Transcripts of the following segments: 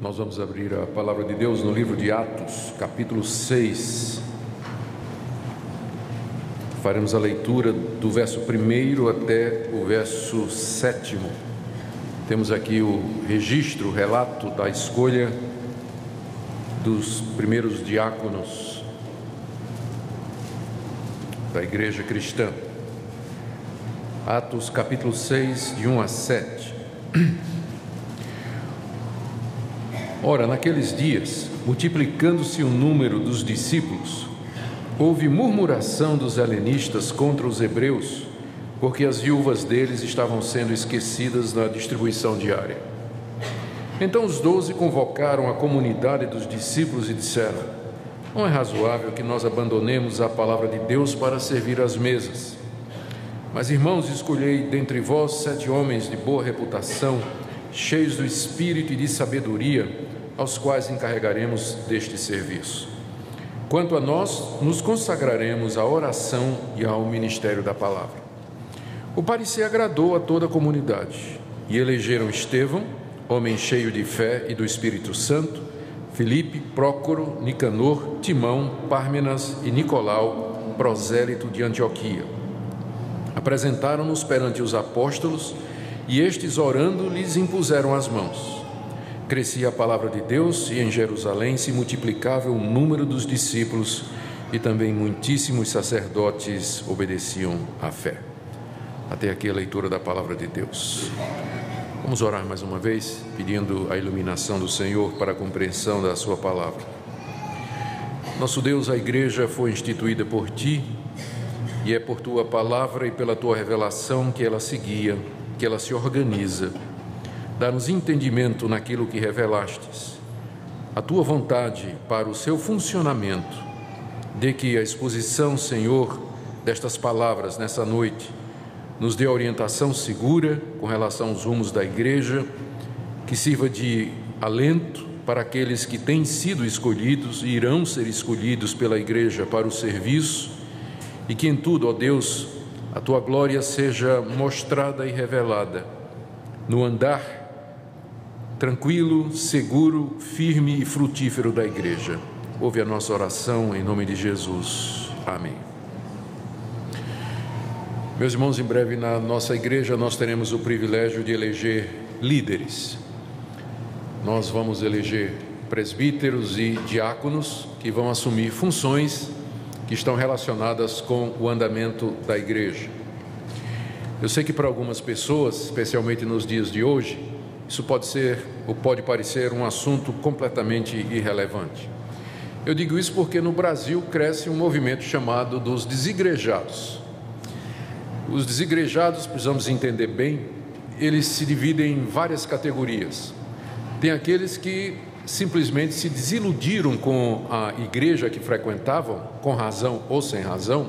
Nós vamos abrir a palavra de Deus no livro de Atos, capítulo 6. Faremos a leitura do verso 1 até o verso 7. Temos aqui o registro, o relato da escolha dos primeiros diáconos da igreja cristã. Atos, capítulo 6, de 1 a 7. Ora, naqueles dias, multiplicando-se o número dos discípulos, houve murmuração dos helenistas contra os hebreus, porque as viúvas deles estavam sendo esquecidas na distribuição diária. Então os 12 convocaram a comunidade dos discípulos e disseram: não é razoável que nós abandonemos a palavra de Deus para servir às mesas. Mas, irmãos, escolhei dentre vós 7 homens de boa reputação, cheios do espírito e de sabedoria, aos quais encarregaremos deste serviço. Quanto a nós, nos consagraremos à oração e ao ministério da palavra. O parecer agradou a toda a comunidade, e elegeram Estevão, homem cheio de fé e do Espírito Santo, Filipe, Prócoro, Nicanor, Timão, Pármenas e Nicolau, prosélito de Antioquia. Apresentaram-nos perante os apóstolos, e estes, orando, lhes impuseram as mãos. Crescia a palavra de Deus, e em Jerusalém se multiplicava o número dos discípulos, e também muitíssimos sacerdotes obedeciam à fé. Até aqui a leitura da palavra de Deus. Vamos orar mais uma vez, pedindo a iluminação do Senhor para a compreensão da sua palavra. Nosso Deus, a igreja foi instituída por Ti, e é por Tua palavra e pela Tua revelação que ela se guia, que ela se organiza. Dá-nos entendimento naquilo que revelastes, a Tua vontade para o seu funcionamento, de que a exposição, Senhor, destas palavras nessa noite, nos dê orientação segura com relação aos rumos da igreja, que sirva de alento para aqueles que têm sido escolhidos e irão ser escolhidos pela igreja para o serviço, e que em tudo, ó Deus, a Tua glória seja mostrada e revelada, no andar tranquilo, seguro, firme e frutífero da igreja. Ouve a nossa oração em nome de Jesus. Amém. Meus irmãos, em breve na nossa igreja nós teremos o privilégio de eleger líderes. Nós vamos eleger presbíteros e diáconos que vão assumir funções que estão relacionadas com o andamento da igreja. Eu sei que para algumas pessoas, especialmente nos dias de hoje, isso pode ser ou pode parecer um assunto completamente irrelevante. Eu digo isso porque no Brasil cresce um movimento chamado dos desigrejados. Os desigrejados, precisamos entender bem, eles se dividem em várias categorias. Tem aqueles que simplesmente se desiludiram com a igreja que frequentavam, com razão ou sem razão,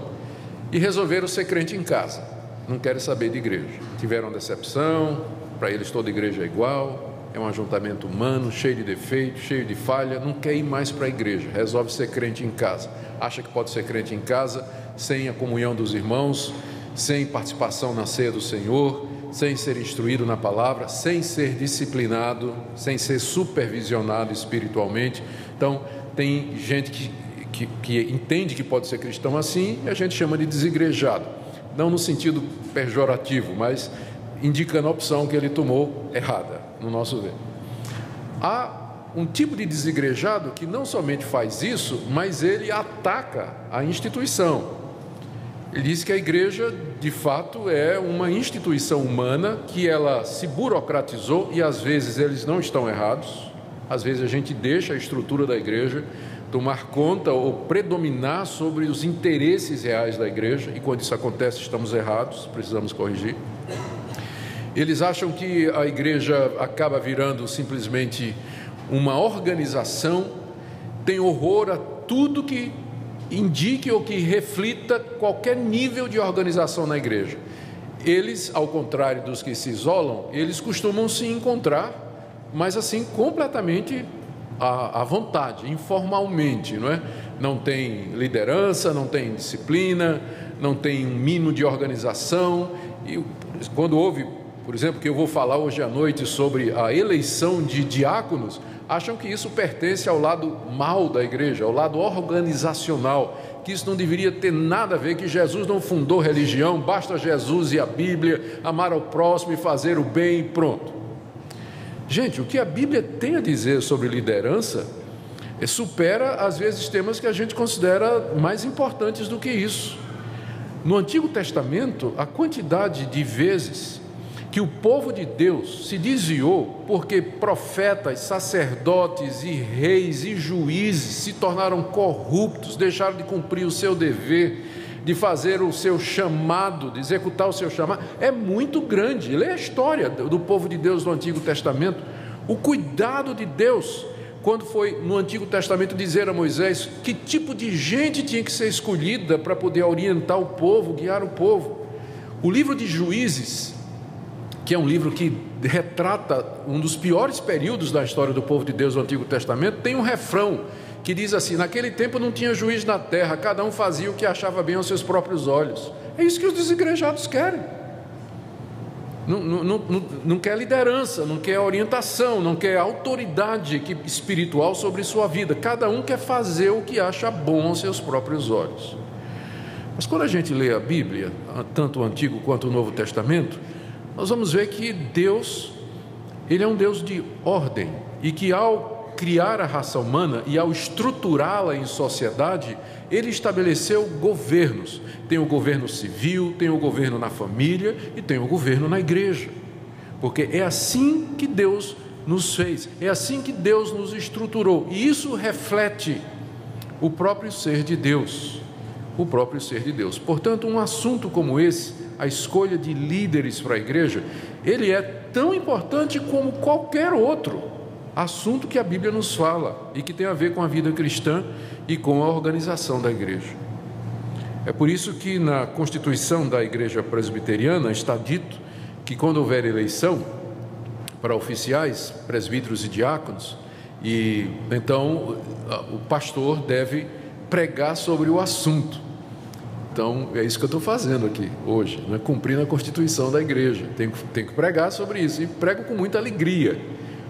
e resolveram ser crente em casa. Não querem saber de igreja. Tiveram decepção, para eles toda igreja é igual, é um ajuntamento humano, cheio de defeitos, cheio de falha, não quer ir mais para a igreja, resolve ser crente em casa. Acha que pode ser crente em casa sem a comunhão dos irmãos, sem participação na ceia do Senhor, sem ser instruído na palavra, sem ser disciplinado, sem ser supervisionado espiritualmente. Então, tem gente que entende que pode ser cristão assim, e a gente chama de desigrejado. Não no sentido pejorativo, mas indicando a opção que ele tomou errada, no nosso ver. Há um tipo de desigrejado que não somente faz isso, mas ele ataca a instituição. Ele diz que a igreja, de fato, é uma instituição humana, que ela se burocratizou, e às vezes eles não estão errados. Às vezes a gente deixa a estrutura da igreja tomar conta ou predominar sobre os interesses reais da igreja, e quando isso acontece estamos errados, precisamos corrigir. Eles acham que a igreja acaba virando simplesmente uma organização, tem horror a tudo que indique ou que reflita qualquer nível de organização na igreja. Eles, ao contrário dos que se isolam, eles costumam se encontrar, mas assim, completamente à vontade, informalmente, não é? Não tem liderança, não tem disciplina, não tem um mínimo de organização, e quando houve por exemplo, que eu vou falar hoje à noite sobre a eleição de diáconos, acham que isso pertence ao lado mau da igreja, ao lado organizacional, que isso não deveria ter nada a ver, que Jesus não fundou religião, basta Jesus e a Bíblia, amar ao próximo e fazer o bem e pronto. Gente, o que a Bíblia tem a dizer sobre liderança supera, às vezes, temas que a gente considera mais importantes do que isso. No Antigo Testamento, a quantidade de vezes que o povo de Deus se desviou porque profetas, sacerdotes e reis e juízes se tornaram corruptos, deixaram de cumprir o seu dever, de fazer o seu chamado, de executar o seu chamado, é muito grande. Lê a história do povo de Deus no Antigo Testamento, o cuidado de Deus, quando foi no Antigo Testamento dizer a Moisés que tipo de gente tinha que ser escolhida para poder orientar o povo, guiar o povo. O livro de Juízes, que é um livro que retrata um dos piores períodos da história do povo de Deus no Antigo Testamento, tem um refrão que diz assim: naquele tempo não tinha juiz na terra, cada um fazia o que achava bem aos seus próprios olhos. É isso que os desigrejados querem. Não quer liderança, não quer orientação, não quer autoridade espiritual sobre sua vida. Cada um quer fazer o que acha bom aos seus próprios olhos. Mas quando a gente lê a Bíblia, tanto o Antigo quanto o Novo Testamento, nós vamos ver que Deus, Ele é um Deus de ordem, e que ao criar a raça humana e ao estruturá-la em sociedade, Ele estabeleceu governos. Tem o governo civil, tem o governo na família e tem o governo na igreja. Porque é assim que Deus nos fez, é assim que Deus nos estruturou. E isso reflete o próprio ser de Deus. O próprio ser de Deus. Portanto, um assunto como esse, a escolha de líderes para a igreja, ele é tão importante como qualquer outro assunto que a Bíblia nos fala e que tem a ver com a vida cristã e com a organização da igreja. É por isso que na Constituição da Igreja Presbiteriana está dito que quando houver eleição para oficiais, presbíteros e diáconos, e então o pastor deve pregar sobre o assunto. Então é isso que eu estou fazendo aqui hoje, né? Cumprindo a Constituição da igreja. Tenho que pregar sobre isso, e prego com muita alegria,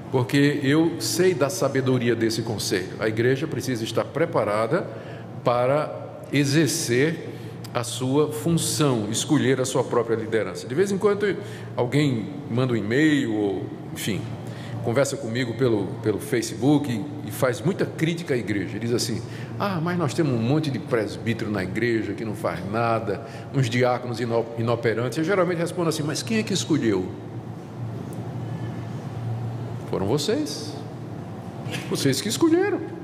porque eu sei da sabedoria desse conselho. A igreja precisa estar preparada para exercer a sua função, escolher a sua própria liderança. De vez em quando alguém manda um e-mail, ou enfim, conversa comigo pelo Facebook e faz muita crítica à igreja. Diz assim: mas nós temos um monte de presbítero na igreja que não faz nada, uns diáconos inoperantes. Eu geralmente respondo assim: mas quem é que escolheu? Foram vocês que escolheram.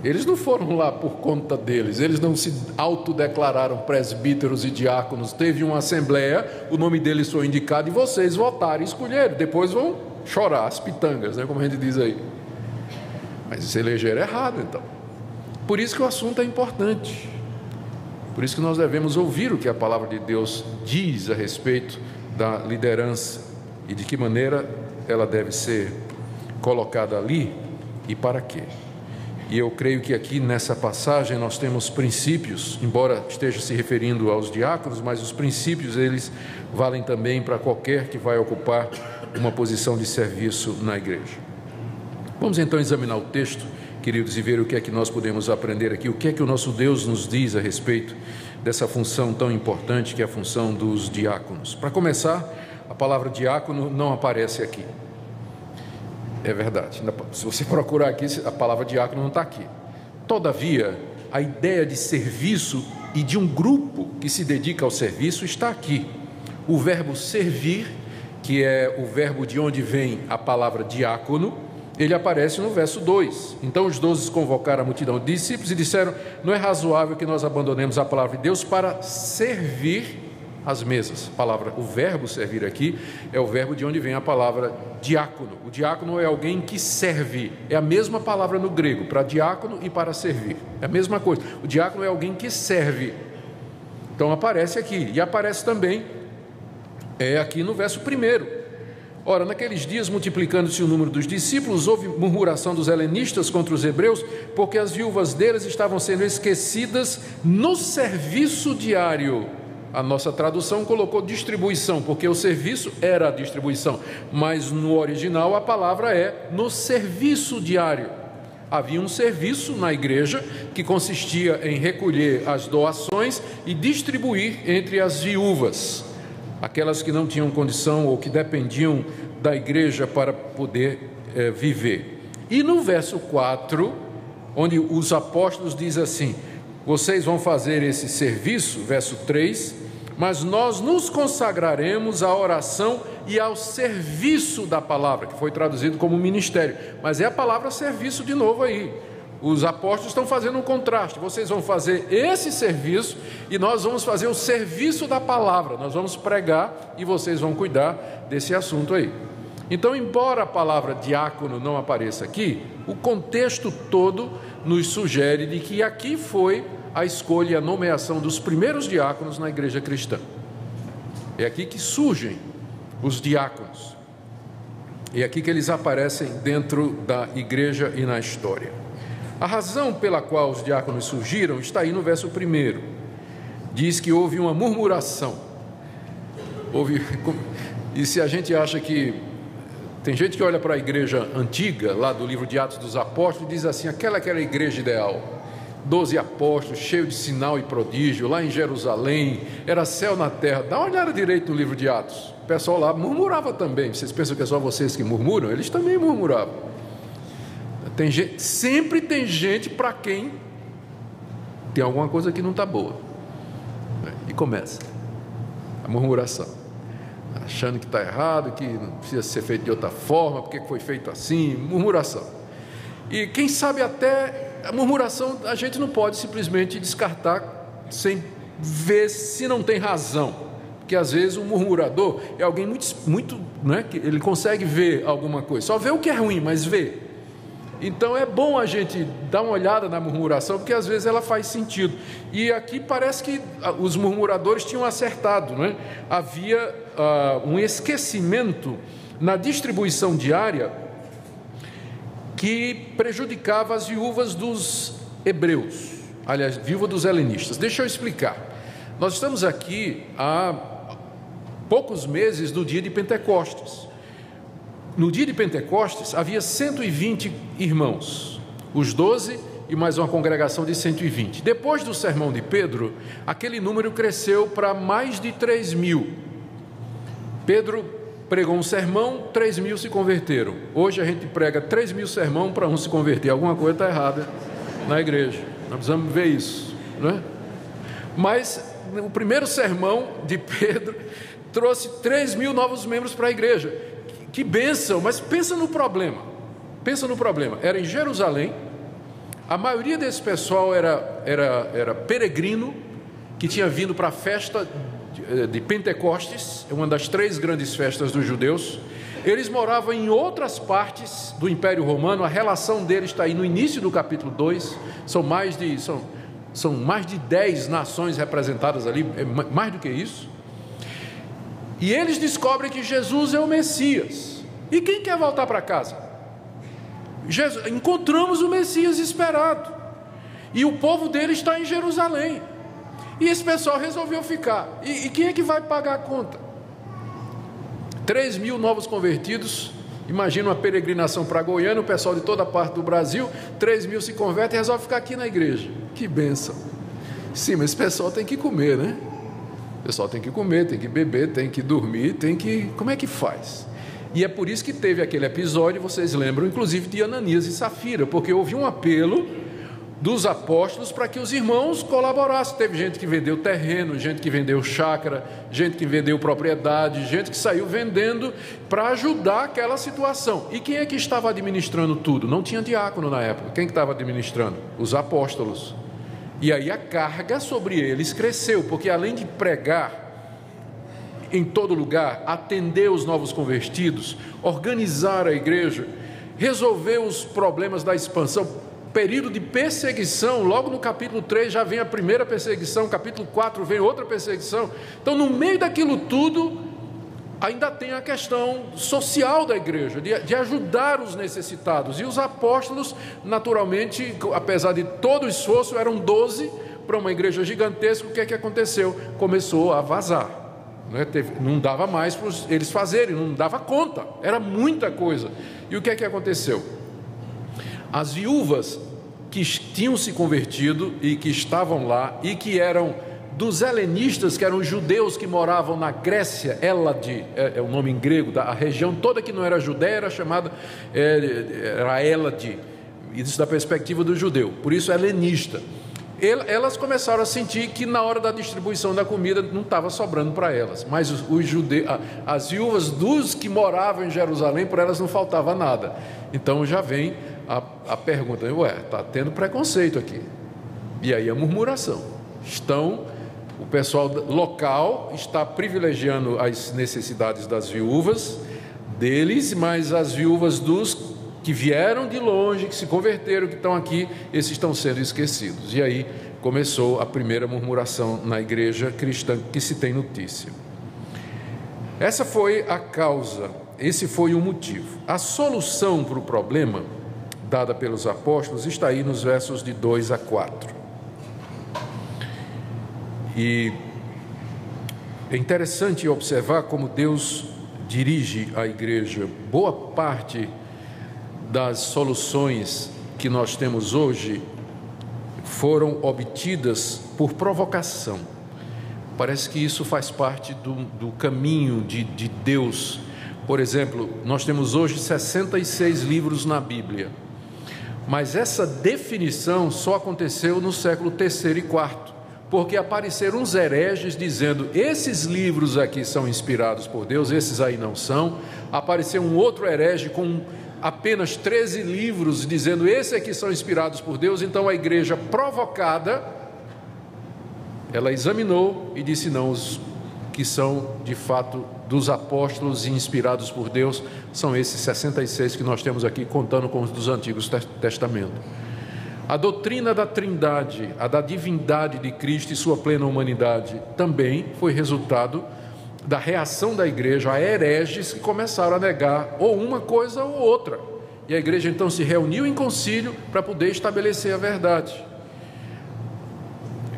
Eles não foram lá por conta deles, eles não se autodeclararam presbíteros e diáconos. Teve uma assembleia, o nome deles foi indicado e vocês votaram e escolheram. Depois vão chorar as pitangas, né, como a gente diz aí. Mas se elegeram errado, então. Por isso que o assunto é importante. Por isso que nós devemos ouvir o que a palavra de Deus diz a respeito da liderança e de que maneira ela deve ser colocada ali e para quê. E eu creio que aqui nessa passagem nós temos princípios, embora esteja se referindo aos diáconos, mas os princípios eles valem também para qualquer que vai ocupar uma posição de serviço na igreja. Vamos então examinar o texto, queridos, e ver o que é que nós podemos aprender aqui, o que é que o nosso Deus nos diz a respeito dessa função tão importante que é a função dos diáconos. Para começar, a palavra diácono não aparece aqui. É verdade, se você procurar aqui, a palavra diácono não está aqui. Todavia, a ideia de serviço e de um grupo que se dedica ao serviço está aqui. O verbo servir, que é o verbo de onde vem a palavra diácono, ele aparece no verso 2. Então os 12 convocaram a multidão de discípulos e disseram: não é razoável que nós abandonemos a palavra de Deus para servir as mesas. O verbo servir aqui é o verbo de onde vem a palavra diácono. O diácono é alguém que serve, é a mesma palavra no grego, para diácono e para servir, é a mesma coisa. O diácono é alguém que serve. Então aparece aqui, e aparece também aqui no verso 1. Ora, naqueles dias, multiplicando-se o número dos discípulos, houve murmuração dos helenistas contra os hebreus, porque as viúvas deles estavam sendo esquecidas no serviço diário. A nossa tradução colocou distribuição, porque o serviço era a distribuição, mas no original a palavra é no serviço diário. Havia um serviço na igreja que consistia em recolher as doações e distribuir entre as viúvas, aquelas que não tinham condição ou que dependiam da igreja para poder viver. E no verso 4, onde os apóstolos dizem assim: vocês vão fazer esse serviço, verso 3, mas nós nos consagraremos à oração e ao serviço da palavra, que foi traduzido como ministério, mas é a palavra serviço de novo aí. Os apóstolos estão fazendo um contraste: vocês vão fazer esse serviço e nós vamos fazer o serviço da palavra, nós vamos pregar e vocês vão cuidar desse assunto aí. Então, embora a palavra diácono não apareça aqui, o contexto todo nos sugere de que aqui foi a escolha e a nomeação dos primeiros diáconos na igreja cristã. É aqui que surgem os diáconos. É aqui que eles aparecem dentro da igreja e na história. A razão pela qual os diáconos surgiram está aí no verso 1. Diz que houve uma murmuração. E se a gente acha que... Tem gente que olha para a igreja antiga, lá do livro de Atos dos Apóstolos, e diz assim: aquela que era a igreja ideal. 12 apóstolos, cheio de sinal e prodígio, lá em Jerusalém, era céu na terra. Dá uma olhada direito no livro de Atos. O pessoal lá murmurava também. Vocês pensam que é só vocês que murmuram? Eles também murmuravam. Sempre tem gente para quem tem alguma coisa que não está boa. E começa a murmuração, achando que está errado, que não precisa ser feito de outra forma, porque foi feito assim, murmuração. E quem sabe até a murmuração a gente não pode simplesmente descartar sem ver se não tem razão, porque às vezes o murmurador é alguém muito, né, que ele consegue ver alguma coisa, só vê o que é ruim, mas vê. Então é bom a gente dar uma olhada na murmuração, porque às vezes ela faz sentido. E aqui parece que os murmuradores tinham acertado, né? Havia um esquecimento na distribuição diária que prejudicava as viúvas dos hebreus, aliás, viúva dos helenistas. Deixa eu explicar. Nós estamos aqui há poucos meses do dia de Pentecostes. No dia de Pentecostes havia 120 irmãos, os 12 e mais uma congregação de 120. Depois do sermão de Pedro, aquele número cresceu para mais de 3.000. Pedro pregou um sermão, 3.000 se converteram. Hoje a gente prega 3.000 sermão para um se converter. Alguma coisa está errada na igreja. Nós precisamos ver isso, né? Mas o primeiro sermão de Pedro trouxe 3.000 novos membros para a igreja. Que bênção! Mas pensa no problema. Pensa no problema. Era em Jerusalém. A maioria desse pessoal era peregrino, que tinha vindo para a festa de Pentecostes, uma das 3 grandes festas dos judeus. Eles moravam em outras partes do Império Romano. A relação deles está aí no início do capítulo 2. São mais de 10 nações representadas ali, mais do que isso. E eles descobrem que Jesus é o Messias. E quem quer voltar para casa? Encontramos o Messias esperado. E o povo dele está em Jerusalém. E esse pessoal resolveu ficar. E quem é que vai pagar a conta? 3.000 novos convertidos. Imagina uma peregrinação para Goiânia, o pessoal de toda parte do Brasil. 3.000 se convertem e resolvem ficar aqui na igreja. Que bênção. Sim, mas esse pessoal tem que comer, né? O pessoal tem que comer, tem que beber, tem que dormir, tem que... Como é que faz? E é por isso que teve aquele episódio, vocês lembram, inclusive de Ananias e Safira, porque houve um apelo dos apóstolos para que os irmãos colaborassem. Teve gente que vendeu terreno, gente que vendeu chácara, gente que vendeu propriedade, gente que saiu vendendo para ajudar aquela situação. E quem é que estava administrando tudo? Não tinha diácono na época. Quem que estava administrando? Os apóstolos. E aí a carga sobre eles cresceu, porque além de pregar em todo lugar, atender os novos convertidos, organizar a igreja, resolver os problemas da expansão, período de perseguição, logo no capítulo 3 já vem a primeira perseguição, capítulo 4 vem outra perseguição. Então, no meio daquilo tudo, ainda tem a questão social da igreja, de ajudar os necessitados. E os apóstolos, naturalmente, apesar de todo o esforço, eram 12, para uma igreja gigantesca, o que é que aconteceu? Começou a vazar, né? Não dava mais para eles fazerem, não dava conta, era muita coisa. E o que é que aconteceu? As viúvas que tinham se convertido e que estavam lá e que eram dos helenistas, que eram os judeus que moravam na Grécia, Hélade, é o nome em grego, a região toda que não era judeia era chamada, era Hélade, isso da perspectiva do judeu, por isso helenista. Elas começaram a sentir que na hora da distribuição da comida não estava sobrando para elas, mas os judeus, as viúvas dos que moravam em Jerusalém, por elas não faltava nada. Então já vem a pergunta, está tendo preconceito aqui, e aí a murmuração, o pessoal local está privilegiando as necessidades das viúvas deles, mas as viúvas dos que vieram de longe, que se converteram, que estão aqui, esses estão sendo esquecidos. E aí começou a primeira murmuração na igreja cristã que se tem notícia. Essa foi a causa, esse foi o motivo. A solução para o problema, dada pelos apóstolos, está aí nos versos de 2 a 4. E é interessante observar como Deus dirige a igreja. Boa parte das soluções que nós temos hoje foram obtidas por provocação. Parece que isso faz parte do caminho de Deus. Por exemplo, nós temos hoje 66 livros na Bíblia, mas essa definição só aconteceu no século III e IV, porque apareceram uns hereges dizendo, esses livros aqui são inspirados por Deus, esses aí não são. Apareceu um outro herege com apenas 13 livros, dizendo, esses aqui são inspirados por Deus. Então a igreja provocada, ela examinou e disse, não, os que são de fato dos apóstolos e inspirados por Deus, são esses 66 que nós temos aqui, contando com os dos Antigos Testamentos. A doutrina da Trindade, a da divindade de Cristo e sua plena humanidade, também foi resultado da reação da igreja a hereges que começaram a negar ou uma coisa ou outra. E a igreja então se reuniu em concílio para poder estabelecer a verdade.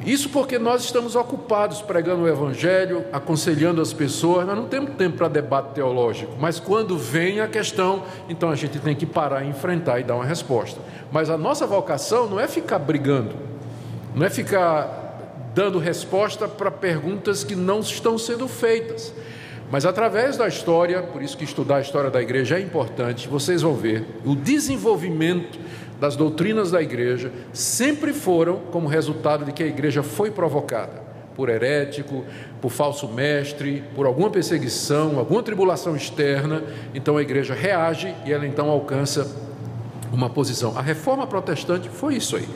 Isso porque nós estamos ocupados pregando o Evangelho, aconselhando as pessoas, nós não temos tempo para debate teológico, mas quando vem a questão, então a gente tem que parar e enfrentar e dar uma resposta. Mas a nossa vocação não é ficar brigando, não é ficar dando resposta para perguntas que não estão sendo feitas, mas através da história, por isso que estudar a história da igreja é importante, vocês vão ver o desenvolvimento das doutrinas da igreja sempre foram como resultado de que a igreja foi provocada por herético, por falso mestre, por alguma perseguição, alguma tribulação externa. Então a igreja reage e ela então alcança uma posição. A reforma protestante foi isso aí.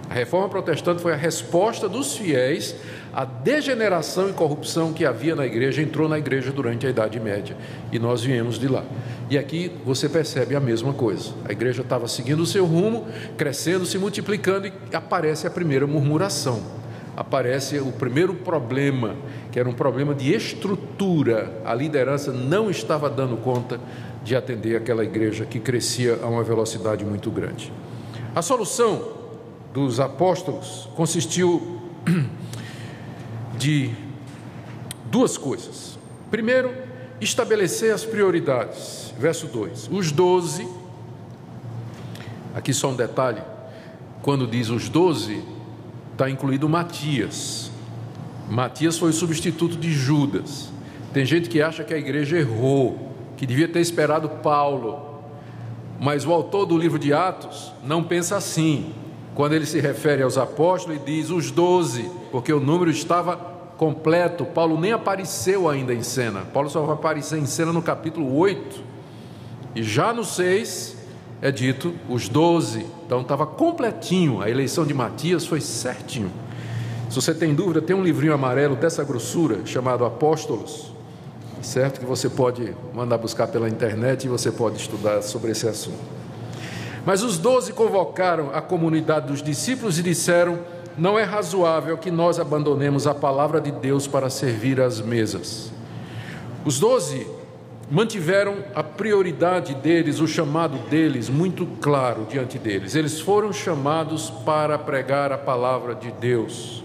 A reforma protestante foi a resposta dos fiéis à degeneração e corrupção que havia na igreja, entrou na igreja durante a Idade Média, e nós viemos de lá. E aqui você percebe a mesma coisa, a igreja estava seguindo o seu rumo, crescendo, se multiplicando, e aparece a primeira murmuração, aparece o primeiro problema, que era um problema de estrutura. A liderança não estava dando conta de atender aquela igreja que crescia a uma velocidade muito grande. A solução dos apóstolos consistiu de duas coisas. Primeiro, estabelecer as prioridades. Verso 2, os 12, aqui só um detalhe, quando diz os 12, está incluído Matias. Matias foi o substituto de Judas. Tem gente que acha que a igreja errou, que devia ter esperado Paulo, mas o autor do livro de Atos não pensa assim, quando ele se refere aos apóstolos e diz os 12, porque o número estava completo. Paulo nem apareceu ainda em cena, Paulo só vai aparecer em cena no capítulo 8, e já no 6 é dito os 12, então estava completinho, a eleição de Matias foi certinho. Se você tem dúvida, tem um livrinho amarelo dessa grossura, chamado Apóstolos, certo? Que você pode mandar buscar pela internet e você pode estudar sobre esse assunto. Mas os 12 convocaram a comunidade dos discípulos e disseram: não é razoável que nós abandonemos a palavra de Deus para servir às mesas. Os 12 mantiveram a prioridade deles, o chamado deles, muito claro diante deles. Eles foram chamados para pregar a palavra de Deus.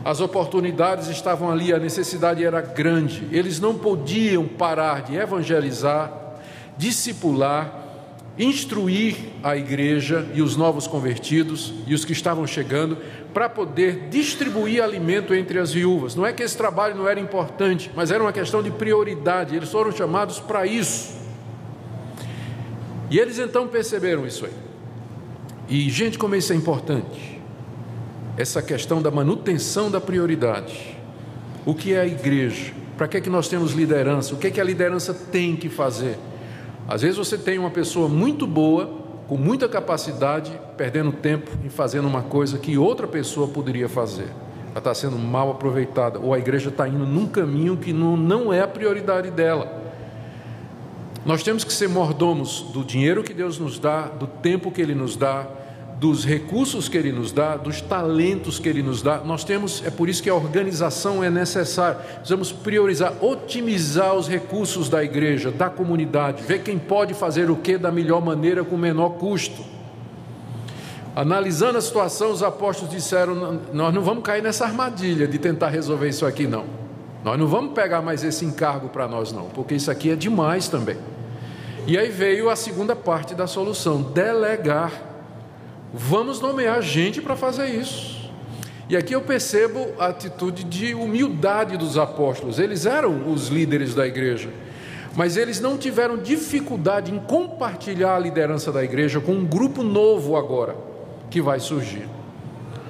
As oportunidades estavam ali, a necessidade era grande. Eles não podiam parar de evangelizar, discipular, instruir a igreja e os novos convertidos e os que estavam chegando, para poder distribuir alimento entre as viúvas. Não é que esse trabalho não era importante, mas era uma questão de prioridade. Eles foram chamados para isso. E eles então perceberam isso aí. E, gente, como isso é importante, essa questão da manutenção da prioridade. O que é a igreja? Para que nós temos liderança? O que a liderança tem que fazer? Às vezes você tem uma pessoa muito boa, com muita capacidade, perdendo tempo em fazendo uma coisa que outra pessoa poderia fazer. Ela está sendo mal aproveitada, ou a igreja está indo num caminho que não é a prioridade dela. Nós temos que ser mordomos do dinheiro que Deus nos dá, do tempo que Ele nos dá, dos recursos que Ele nos dá, dos talentos que Ele nos dá. É por isso que a organização é necessária. Precisamos priorizar, otimizar os recursos da igreja, da comunidade, ver quem pode fazer o que da melhor maneira, com o menor custo. Analisando a situação, os apóstolos disseram: nós não vamos cair nessa armadilha de tentar resolver isso aqui, não. Nós não vamos pegar mais esse encargo para nós, não, porque isso aqui é demais também. E aí veio a segunda parte da solução: delegar. Vamos nomear gente para fazer isso. E aqui eu percebo a atitude de humildade dos apóstolos. Eles eram os líderes da igreja, mas eles não tiveram dificuldade em compartilhar a liderança da igreja com um grupo novo agora, que vai surgir.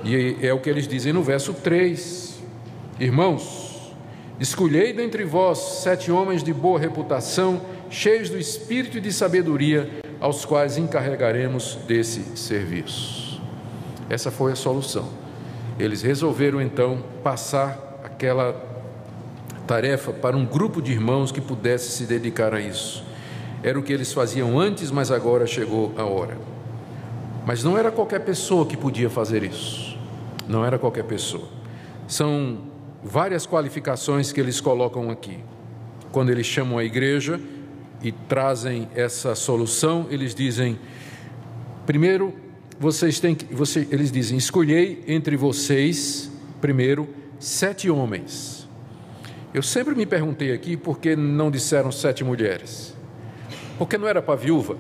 E é o que eles dizem no verso 3. Irmãos, escolhei dentre vós 7 homens de boa reputação, cheios do espírito e de sabedoria, aos quais encarregaremos desse serviço. Essa foi a solução. Eles resolveram então passar aquela tarefa para um grupo de irmãos que pudesse se dedicar a isso. Era o que eles faziam antes, mas agora chegou a hora. Mas não era qualquer pessoa que podia fazer isso. Não era qualquer pessoa. São várias qualificações que eles colocam aqui. Quando eles chamam a igreja e trazem essa solução, eles dizem: primeiro, eles dizem, escolhei entre vocês, primeiro, 7 homens. Eu sempre me perguntei aqui, por que não disseram 7 mulheres? Porque não era para viúva?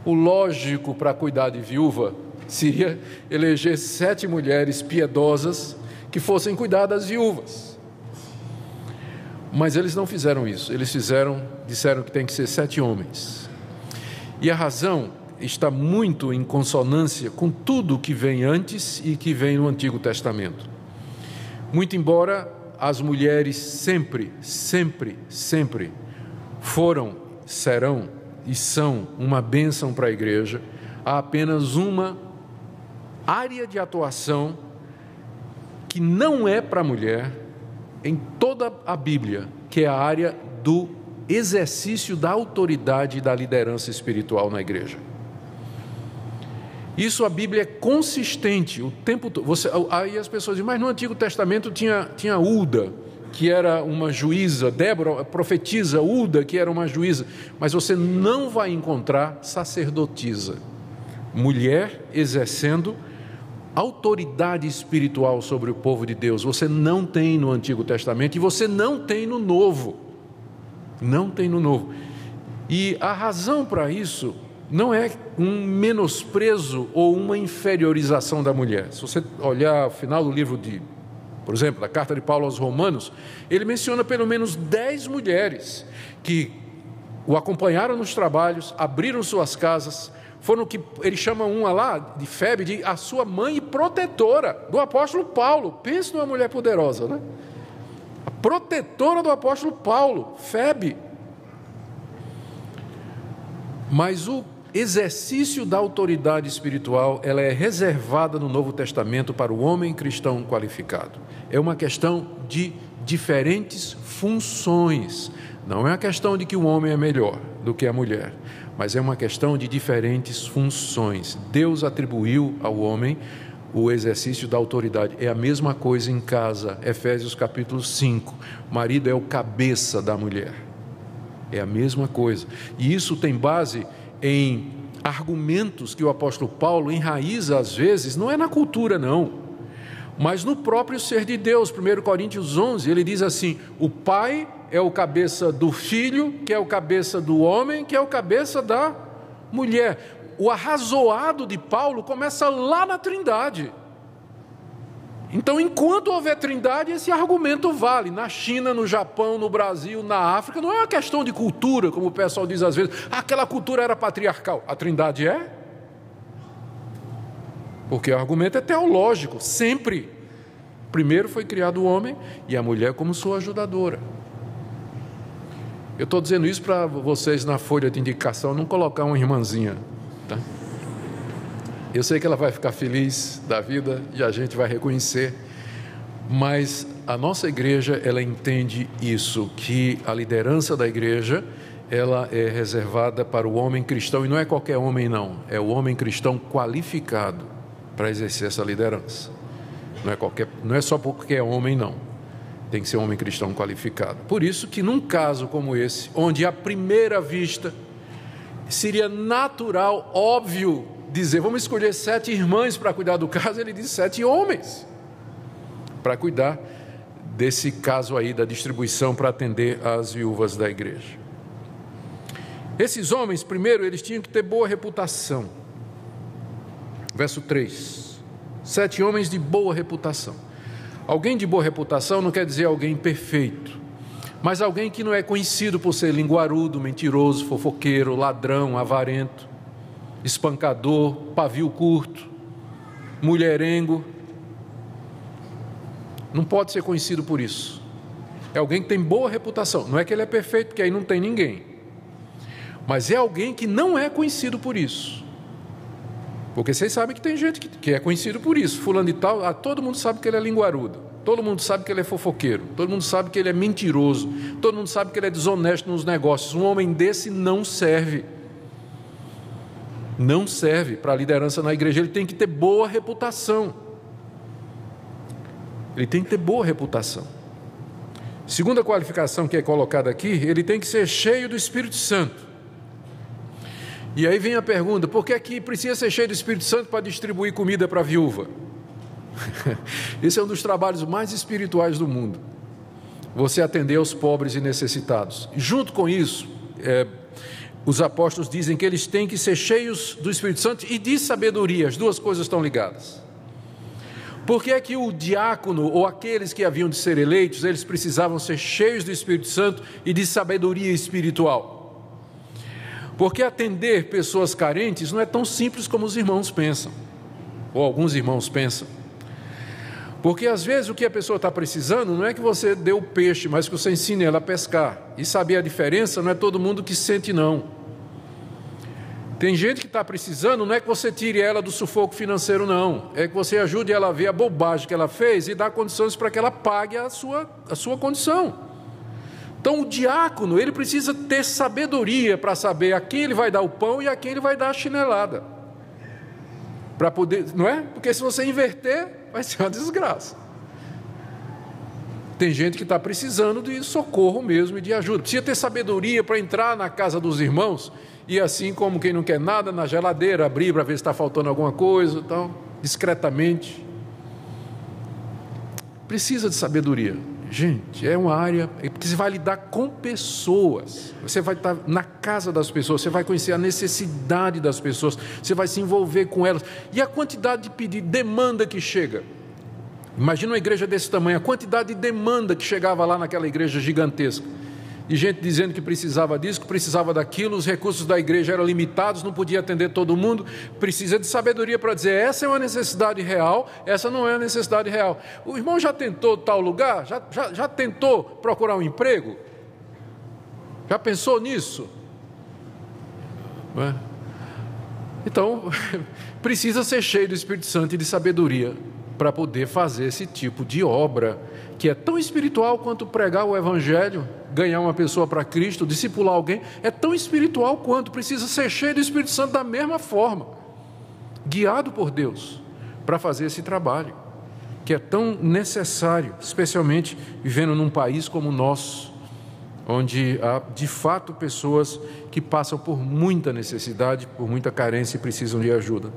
O lógico para cuidar de viúva seria eleger 7 mulheres piedosas que fossem cuidar das viúvas. Mas eles não fizeram isso. Eles disseram que tem que ser 7 homens. E a razão está muito em consonância com tudo que vem antes e que vem no Antigo Testamento. Muito embora as mulheres sempre foram, serão e são uma bênção para a igreja, há apenas uma área de atuação que não é para a mulher em toda a Bíblia, que é a área do exercício da autoridade e da liderança espiritual na igreja. Isso a Bíblia é consistente o tempo todo. Aí as pessoas dizem, mas no Antigo Testamento tinha Ulda, que era uma juíza, Débora, a profetisa Ulda, que era uma juíza, mas você não vai encontrar sacerdotisa, mulher exercendo autoridade espiritual sobre o povo de Deus. Você não tem no Antigo Testamento e você não tem no Novo. Não tem no Novo. E a razão para isso não é um menosprezo ou uma inferiorização da mulher. Se você olhar o final do livro por exemplo, da carta de Paulo aos Romanos, ele menciona pelo menos 10 mulheres que o acompanharam nos trabalhos, abriram suas casas, foram que ele chama uma lá de Febe, de a sua mãe e protetora do apóstolo Paulo. Pense numa mulher poderosa, né? A protetora do apóstolo Paulo, Febe. Mas o exercício da autoridade espiritual, ela é reservada no Novo Testamento para o homem cristão qualificado. É uma questão de diferentes funções. Não é uma questão de que o homem é melhor do que a mulher, mas é uma questão de diferentes funções. Deus atribuiu ao homem o exercício da autoridade. É a mesma coisa em casa. Efésios capítulo 5. O marido é o cabeça da mulher. É a mesma coisa. E isso tem base em argumentos que o apóstolo Paulo enraiza às vezes, não é na cultura não, mas no próprio ser de Deus. 1 Coríntios 11, ele diz assim: o pai é o cabeça do filho, que é o cabeça do homem, que é o cabeça da mulher. O arrazoado de Paulo começa lá na Trindade. Então, enquanto houver Trindade, esse argumento vale. Na China, no Japão, no Brasil, na África, não é uma questão de cultura, como o pessoal diz às vezes. Aquela cultura era patriarcal. A Trindade é? Porque o argumento é teológico, sempre. Primeiro foi criado o homem e a mulher como sua ajudadora. Eu estou dizendo isso para vocês na folha de indicação não colocar uma irmãzinha, tá? Eu sei que ela vai ficar feliz da vida e a gente vai reconhecer, mas a nossa igreja, ela entende isso, que a liderança da igreja, ela é reservada para o homem cristão, e não é qualquer homem não, é o homem cristão qualificado para exercer essa liderança. Não é só porque é homem não, tem que ser um homem cristão qualificado. Por isso que num caso como esse, onde à primeira vista seria natural, óbvio, dizer, vamos escolher 7 irmãs para cuidar do caso, ele diz 7 homens para cuidar desse caso aí da distribuição para atender as viúvas da igreja. Esses homens, primeiro, eles tinham que ter boa reputação. Verso 3, 7 homens de boa reputação. Alguém de boa reputação não quer dizer alguém perfeito, mas alguém que não é conhecido por ser linguarudo, mentiroso, fofoqueiro, ladrão, avarento, espancador, pavio curto, mulherengo. Não pode ser conhecido por isso. É alguém que tem boa reputação. Não é que ele é perfeito, porque aí não tem ninguém, mas é alguém que não é conhecido por isso. Porque vocês sabem que tem gente que é conhecido por isso. Fulano de tal, todo mundo sabe que ele é linguarudo, todo mundo sabe que ele é fofoqueiro, todo mundo sabe que ele é mentiroso, todo mundo sabe que ele é desonesto nos negócios. Um homem desse não serve para a liderança na igreja. Ele tem que ter boa reputação. Ele tem que ter boa reputação. Segunda qualificação que é colocada aqui, ele tem que ser cheio do Espírito Santo. E aí vem a pergunta, por que é que precisa ser cheio do Espírito Santo para distribuir comida para a viúva? Esse é um dos trabalhos mais espirituais do mundo, você atender aos pobres e necessitados. Junto com isso, os apóstolos dizem que eles têm que ser cheios do Espírito Santo e de sabedoria. As duas coisas estão ligadas. Por que é que o diácono ou aqueles que haviam de ser eleitos, eles precisavam ser cheios do Espírito Santo e de sabedoria espiritual? Porque atender pessoas carentes não é tão simples como os irmãos pensam, ou alguns irmãos pensam. Porque às vezes o que a pessoa está precisando não é que você dê o peixe, mas que você ensine ela a pescar. E saber a diferença não é todo mundo que sente não. Tem gente que está precisando, não é que você tire ela do sufoco financeiro não, é que você ajude ela a ver a bobagem que ela fez e dar condições para que ela pague a sua condição. Então o diácono, ele precisa ter sabedoria para saber a quem ele vai dar o pão e a quem ele vai dar a chinelada. Para poder, não é? Porque se você inverter, vai ser uma desgraça. Tem gente que está precisando de socorro mesmo e de ajuda. Precisa ter sabedoria para entrar na casa dos irmãos e assim como quem não quer nada, na geladeira, abrir para ver se está faltando alguma coisa, então, discretamente. Precisa de sabedoria. Gente, é uma área que você vai lidar com pessoas, você vai estar na casa das pessoas, você vai conhecer a necessidade das pessoas, você vai se envolver com elas. E a quantidade de pedido, demanda que chega. Imagina uma igreja desse tamanho, a quantidade de demanda que chegava lá naquela igreja gigantesca. E gente dizendo que precisava disso, que precisava daquilo, os recursos da igreja eram limitados, não podia atender todo mundo. Precisa de sabedoria para dizer, essa é uma necessidade real, essa não é uma necessidade real. O irmão já tentou tal lugar? Já tentou procurar um emprego? Já pensou nisso? Não é? Então, precisa ser cheio do Espírito Santo e de sabedoria para poder fazer esse tipo de obra, que é tão espiritual quanto pregar o Evangelho, ganhar uma pessoa para Cristo, discipular alguém, é tão espiritual quanto, precisa ser cheio do Espírito Santo da mesma forma, guiado por Deus, para fazer esse trabalho, que é tão necessário, especialmente vivendo num país como o nosso, onde há de fato pessoas que passam por muita necessidade, por muita carência e precisam de ajuda.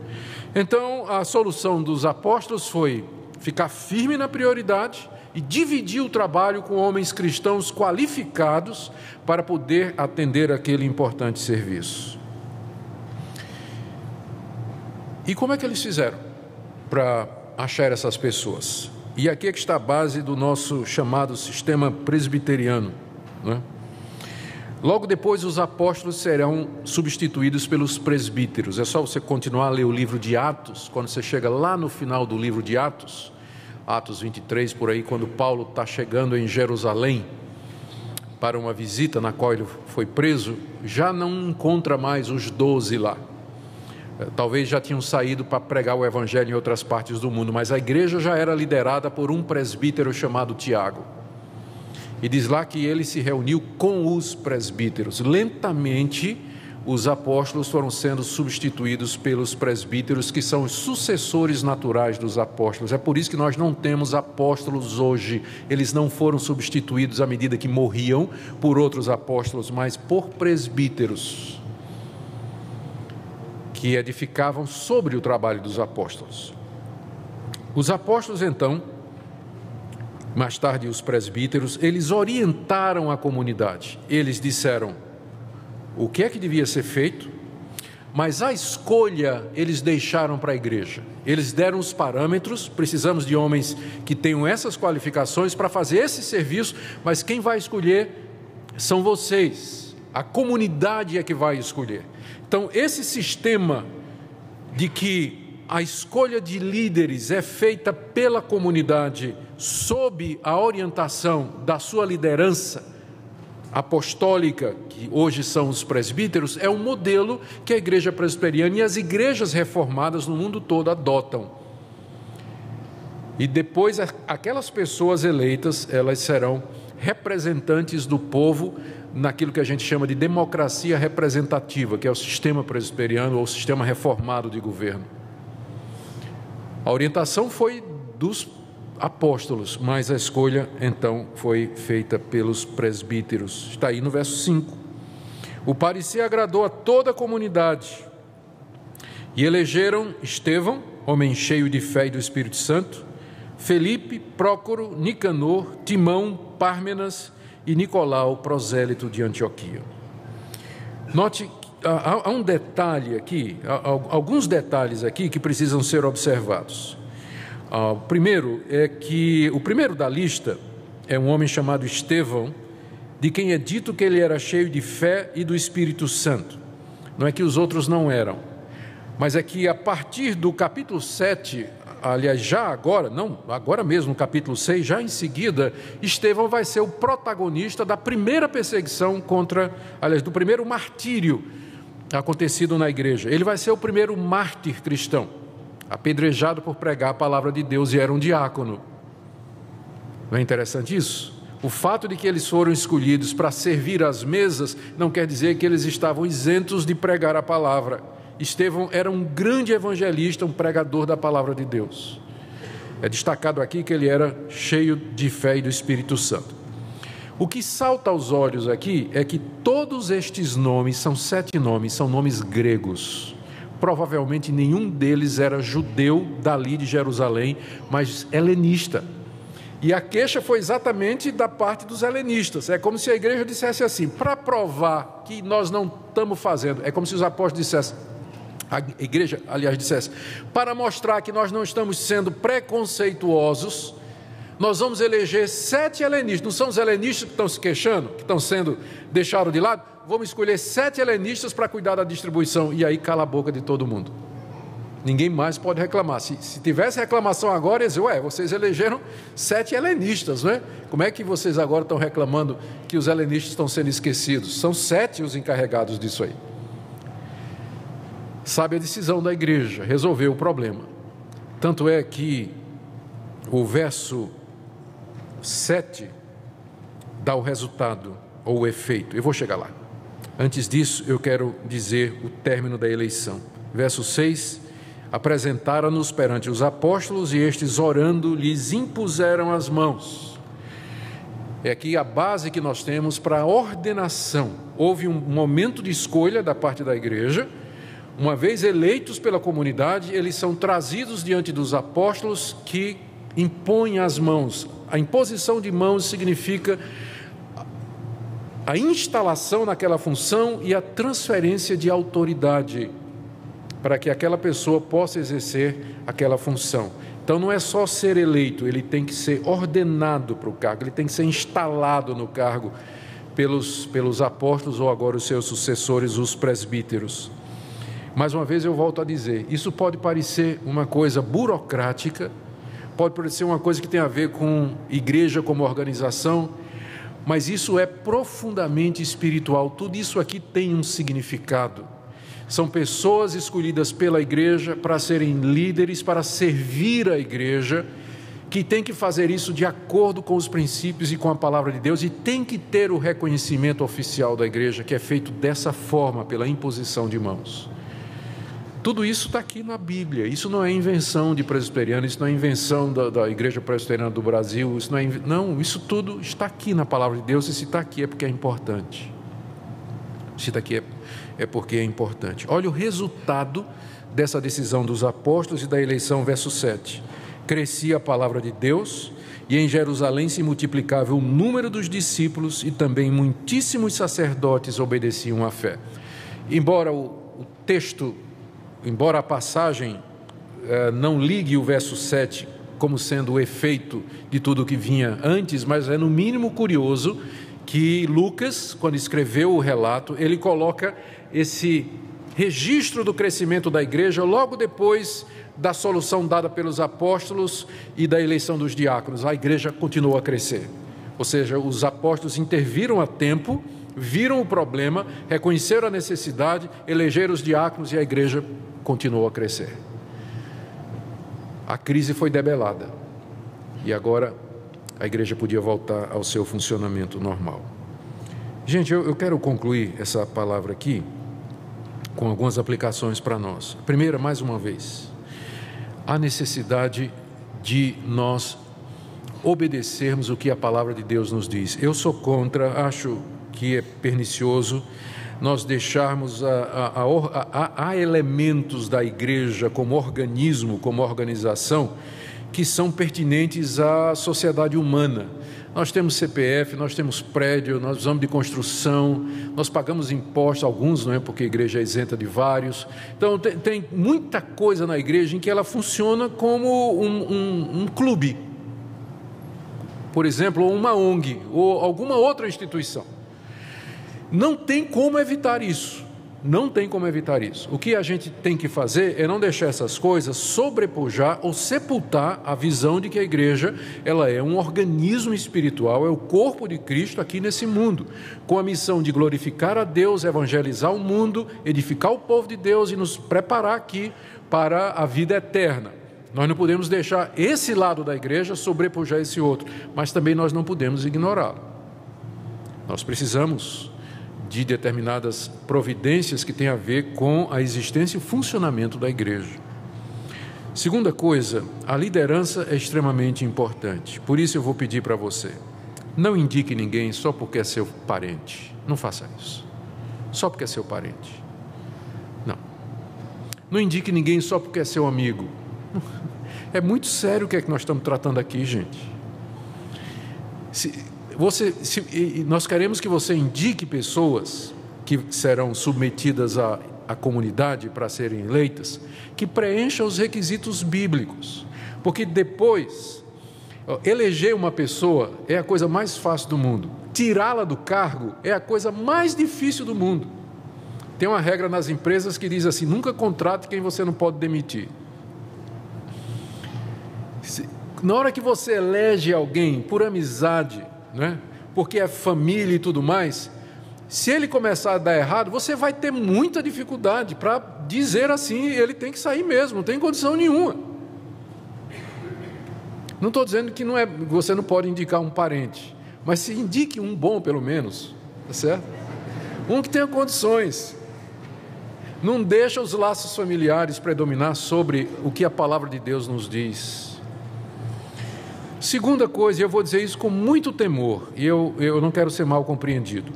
Então, a solução dos apóstolos foi ficar firme na prioridade e dividir o trabalho com homens cristãos qualificados para poder atender aquele importante serviço. E como é que eles fizeram para achar essas pessoas? E aqui é que está a base do nosso chamado sistema presbiteriano, né? Logo depois, os apóstolos serão substituídos pelos presbíteros. É só você continuar a ler o livro de Atos. Quando você chega lá no final do livro de Atos, Atos 23, por aí, quando Paulo está chegando em Jerusalém para uma visita na qual ele foi preso, já não encontra mais os 12 lá. Talvez já tinham saído para pregar o evangelho em outras partes do mundo, mas a igreja já era liderada por um presbítero chamado Tiago. E diz lá que ele se reuniu com os presbíteros. Lentamente, os apóstolos foram sendo substituídos pelos presbíteros, que são os sucessores naturais dos apóstolos. É por isso que nós não temos apóstolos hoje. Eles não foram substituídos à medida que morriam por outros apóstolos, mas por presbíteros, que edificavam sobre o trabalho dos apóstolos. Os apóstolos, então, mais tarde os presbíteros, eles orientaram a comunidade. Eles disseram o que é que devia ser feito, mas a escolha eles deixaram para a igreja. Eles deram os parâmetros, precisamos de homens que tenham essas qualificações para fazer esse serviço, mas quem vai escolher são vocês. A comunidade é que vai escolher. Então, esse sistema de que a escolha de líderes é feita pela comunidade sob a orientação da sua liderança apostólica, que hoje são os presbíteros, é um modelo que a igreja presbiteriana e as igrejas reformadas no mundo todo adotam. E depois aquelas pessoas eleitas, elas serão representantes do povo naquilo que a gente chama de democracia representativa, que é o sistema presbiteriano ou o sistema reformado de governo. A orientação foi dos apóstolos, mas a escolha então foi feita pelos presbíteros. Está aí no verso 5. O parecer agradou a toda a comunidade e elegeram Estevão, homem cheio de fé e do Espírito Santo, Felipe, Prócoro, Nicanor, Timão, Pármenas e Nicolau, prosélito de Antioquia. Note, há um detalhe aqui, alguns detalhes aqui que precisam ser observados. O primeiro é que o primeiro da lista é um homem chamado Estevão, de quem é dito que ele era cheio de fé e do Espírito Santo. Não é que os outros não eram, mas é que a partir do capítulo 7, aliás, já agora, não, agora mesmo no capítulo 6, já em seguida, Estevão vai ser o protagonista da primeira perseguição do primeiro martírio acontecido na igreja. Ele vai ser o primeiro mártir cristão, apedrejado por pregar a palavra de Deus, e era um diácono. Não é interessante isso? O fato de que eles foram escolhidos para servir às mesas não quer dizer que eles estavam isentos de pregar a palavra. Estevão era um grande evangelista, um pregador da palavra de Deus. É destacado aqui que ele era cheio de fé e do Espírito Santo. O que salta aos olhos aqui é que todos estes nomes, são 7 nomes, são nomes gregos. Provavelmente nenhum deles era judeu dali de Jerusalém, mas helenista. E a queixa foi exatamente da parte dos helenistas. É como se a igreja dissesse assim, para provar que nós não estamos fazendo, é como se os apóstolos dissessem, a igreja, aliás, dissesse, para mostrar que nós não estamos sendo preconceituosos, nós vamos eleger 7 helenistas. Não são os helenistas que estão se queixando, que estão sendo deixados de lado? Vamos escolher 7 helenistas para cuidar da distribuição. E aí cala a boca de todo mundo. Ninguém mais pode reclamar. Se tivesse reclamação agora, ia dizer, vocês elegeram 7 helenistas, não é? Como é que vocês agora estão reclamando que os helenistas estão sendo esquecidos? São 7 os encarregados disso aí. Sabe a decisão da igreja, resolveu o problema. Tanto é que o verso 7 dá o resultado, ou o efeito. Eu vou chegar lá. Antes disso, eu quero dizer o término da eleição. Verso 6, apresentaram-nos perante os apóstolos e estes, orando, lhes impuseram as mãos. É aqui a base que nós temos para a ordenação. Houve um momento de escolha da parte da igreja. Uma vez eleitos pela comunidade, eles são trazidos diante dos apóstolos que impõem as mãos. A imposição de mãos significa a instalação naquela função e a transferência de autoridade para que aquela pessoa possa exercer aquela função. Então não é só ser eleito, ele tem que ser ordenado para o cargo, ele tem que ser instalado no cargo pelos apóstolos ou agora os seus sucessores, os presbíteros. Mais uma vez eu volto a dizer, isso pode parecer uma coisa burocrática, pode parecer uma coisa que tem a ver com igreja como organização, mas isso é profundamente espiritual. Tudo isso aqui tem um significado. São pessoas escolhidas pela igreja para serem líderes, para servir a igreja, que tem que fazer isso de acordo com os princípios e com a palavra de Deus, e tem que ter o reconhecimento oficial da igreja, que é feito dessa forma, pela imposição de mãos. Tudo isso está aqui na Bíblia. Isso não é invenção de presbiteriano, isso não é invenção da Igreja Presbiteriana do Brasil, isso tudo está aqui na palavra de Deus, e se está aqui é porque é importante. Se está aqui é porque é importante. Olha o resultado dessa decisão dos apóstolos e da eleição, verso 7. Crescia a palavra de Deus, e em Jerusalém se multiplicava o número dos discípulos, e também muitíssimos sacerdotes obedeciam à fé. Embora a passagem não ligue o verso 7 como sendo o efeito de tudo o que vinha antes, mas é no mínimo curioso que Lucas, quando escreveu o relato, ele coloca esse registro do crescimento da igreja logo depois da solução dada pelos apóstolos e da eleição dos diáconos. A igreja continuou a crescer, ou seja, os apóstolos interviram a tempo, viram o problema, reconheceram a necessidade, elegeram os diáconos e a igreja continuou a crescer. A crise foi debelada e agora a igreja podia voltar ao seu funcionamento normal. Gente, eu quero concluir essa palavra aqui com algumas aplicações para nós. Primeira, mais uma vez, a necessidade de nós obedecermos o que a palavra de Deus nos diz. Eu sou contra, acho que é pernicioso nós deixarmos há elementos da igreja como organismo, como organização, que são pertinentes à sociedade humana. Nós temos CPF, nós temos prédio, nós usamos de construção, nós pagamos impostos, alguns, não é, porque a igreja é isenta de vários. Então tem muita coisa na igreja em que ela funciona como um clube, por exemplo, ou uma ONG, ou alguma outra instituição. Não tem como evitar isso. Não tem como evitar isso. O que a gente tem que fazer é não deixar essas coisas sobrepujar ou sepultar a visão de que a igreja ela é um organismo espiritual, é o corpo de Cristo aqui nesse mundo, com a missão de glorificar a Deus, evangelizar o mundo, edificar o povo de Deus e nos preparar aqui para a vida eterna. Nós não podemos deixar esse lado da igreja sobrepujar esse outro, mas também nós não podemos ignorá-lo. Nós precisamos de determinadas providências que têm a ver com a existência e o funcionamento da igreja. Segunda coisa, a liderança é extremamente importante. Por isso eu vou pedir para você, não indique ninguém só porque é seu parente. Não faça isso. Só porque é seu parente. Não. Não indique ninguém só porque é seu amigo. É muito sério o que é que nós estamos tratando aqui, gente. Nós queremos que você indique pessoas que serão submetidas à comunidade para serem eleitas, que preencham os requisitos bíblicos, porque depois, eleger uma pessoa é a coisa mais fácil do mundo, tirá-la do cargo é a coisa mais difícil do mundo. Tem uma regra nas empresas que diz assim: nunca contrate quem você não pode demitir. Na hora que você elege alguém por amizade, né? Porque é família e tudo mais, se ele começar a dar errado, você vai ter muita dificuldade para dizer assim, ele tem que sair mesmo, não tem condição nenhuma. Não estou dizendo que você não pode indicar um parente, mas se indique um bom pelo menos, tá certo? Um que tenha condições. Não deixa os laços familiares predominar sobre o que a palavra de Deus nos diz. Segunda coisa, e eu vou dizer isso com muito temor, e eu não quero ser mal compreendido.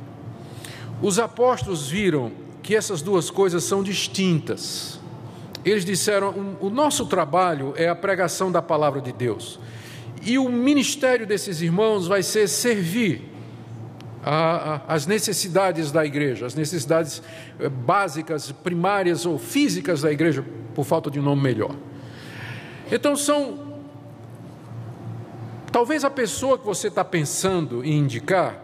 Os apóstolos viram que essas duas coisas são distintas. Eles disseram, o nosso trabalho é a pregação da palavra de Deus. E o ministério desses irmãos vai ser servir as necessidades da igreja, as necessidades básicas, primárias ou físicas da igreja, por falta de um nome melhor. Então talvez a pessoa que você está pensando em indicar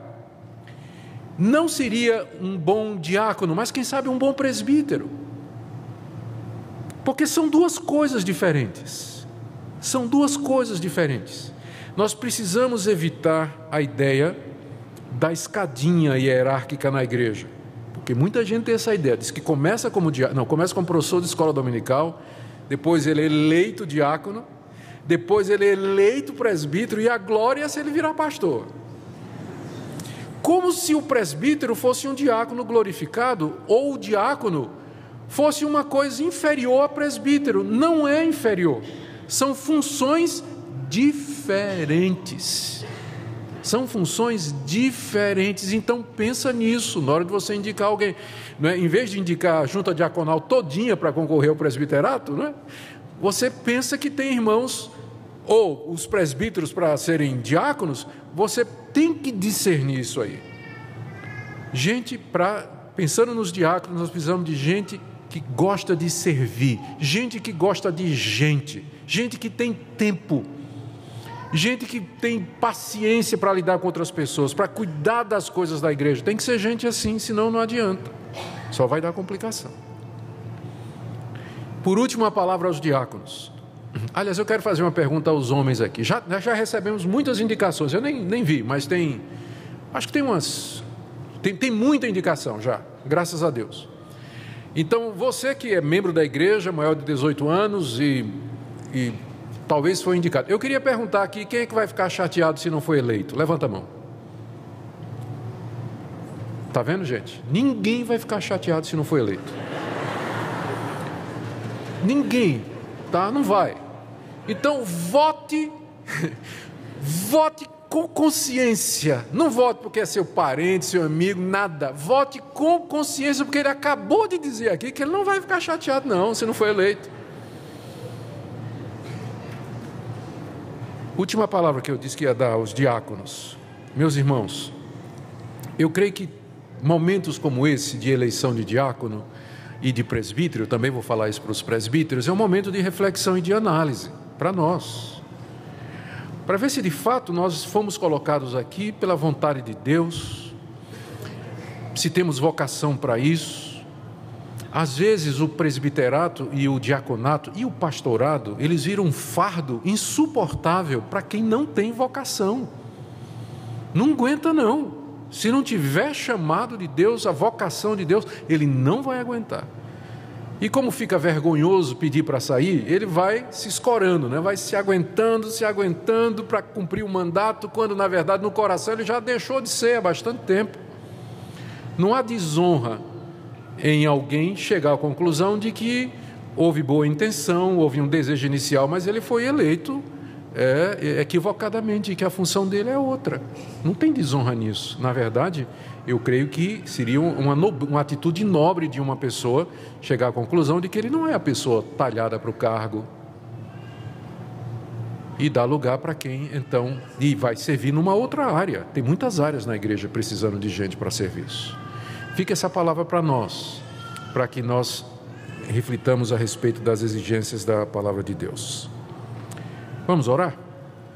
não seria um bom diácono, mas quem sabe um bom presbítero. Porque são duas coisas diferentes. São duas coisas diferentes. Nós precisamos evitar a ideia da escadinha hierárquica na igreja. Porque muita gente tem essa ideia, diz que começa como professor de escola dominical, depois ele é eleito diácono, depois ele é eleito presbítero, e a glória é se ele virar pastor. Como se o presbítero fosse um diácono glorificado, ou o diácono fosse uma coisa inferior a presbítero. Não é inferior. São funções diferentes. São funções diferentes. Então pensa nisso na hora de você indicar alguém. Não é? Em vez de indicar a junta diaconal todinha para concorrer ao presbiterato, não é? Você pensa que tem irmãos, ou os presbíteros para serem diáconos, você tem que discernir isso aí. Pensando nos diáconos, nós precisamos de gente que gosta de servir, gente que gosta de gente que tem tempo, gente que tem paciência para lidar com outras pessoas, para cuidar das coisas da igreja. Tem que ser gente assim, senão não adianta, só vai dar complicação. Por último, a palavra aos diáconos. Aliás, eu quero fazer uma pergunta aos homens aqui. Já recebemos muitas indicações, eu nem vi, mas acho que tem muita indicação já, graças a Deus. Então, você que é membro da igreja, maior de 18 anos e talvez foi indicado. Eu queria perguntar aqui, quem é que vai ficar chateado se não for eleito? Levanta a mão. Está vendo, gente? Ninguém vai ficar chateado se não for eleito. Ninguém, tá? Não vai. Então, vote com consciência. Não vote porque é seu parente, seu amigo, nada. Vote com consciência, porque ele acabou de dizer aqui que ele não vai ficar chateado, não, se não for eleito. Última palavra que eu disse que ia dar aos diáconos. Meus irmãos, eu creio que momentos como esse de eleição de diácono e de presbítero, eu também vou falar isso para os presbíteros, é um momento de reflexão e de análise para nós, para ver se de fato nós fomos colocados aqui pela vontade de Deus, se temos vocação para isso. Às vezes o presbiterato e o diaconato e o pastorado, eles viram um fardo insuportável para quem não tem vocação. Não aguenta não. Se não tiver chamado de Deus, a vocação de Deus, ele não vai aguentar. E como fica vergonhoso pedir para sair, ele vai se escorando, né? Vai se aguentando para cumprir o mandato, quando na verdade no coração ele já deixou de ser há bastante tempo. Não há desonra em alguém chegar à conclusão de que houve boa intenção, houve um desejo inicial, mas ele foi eleito equivocadamente, e que a função dele é outra. Não tem desonra nisso. Na verdade, eu creio que seria uma atitude nobre de uma pessoa chegar à conclusão de que ele não é a pessoa talhada para o cargo e dar lugar para quem, então, e vai servir numa outra área. Tem muitas áreas na igreja precisando de gente para serviço. Fica essa palavra para nós, para que nós reflitamos a respeito das exigências da palavra de Deus. Vamos orar?